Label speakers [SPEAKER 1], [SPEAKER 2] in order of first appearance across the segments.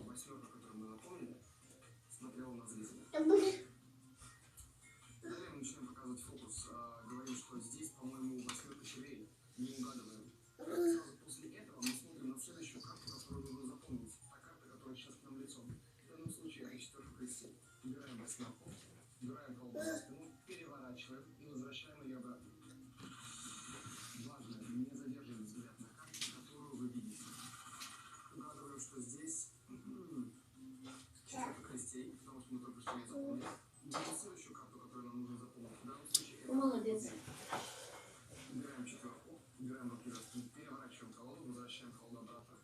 [SPEAKER 1] восьмерка, которую мы запомнили, смотрела на зрителя. Далее мы начинаем показывать фокус. Говорим, что здесь, по-моему, восьмерка червей. Не угадываем. Сразу после этого мы смотрим на следующую карту, которую нужно запомнить. Та карта, которая сейчас к нам лицом. В данном случае это четверка крестей. Убираем восьмерку, убираем колоду за спину, переворачиваем и возвращаем ее обратно. Важно не задерживать взгляд на карте, которую вы видите. Угадываем, что здесь четверка крестей, потому что мы только что ее запомнили. Берем следующую карту, которую нам нужно запомнить. В данном случае это...
[SPEAKER 2] Молодец.
[SPEAKER 1] Убираем четверку, убираем руки за спину, переворачиваем колоду, возвращаем колоду обратно.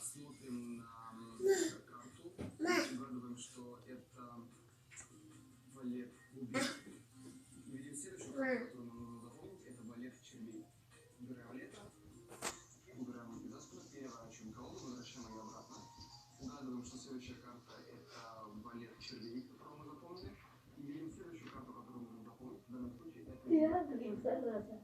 [SPEAKER 1] Смотрим на карту, угадываем, что это валет убийств. И видим следующую карту, которую нам нужно запомнить, это валет червей. Убираем валета, убираем руки за спину, переворачиваем колоду, возвращаем ее обратно. Угадываем, что следующая карта это валет червей, которую мы запомнили. И видим следующую карту, которую нужно запомнить. В данном случае это...
[SPEAKER 2] Зараза.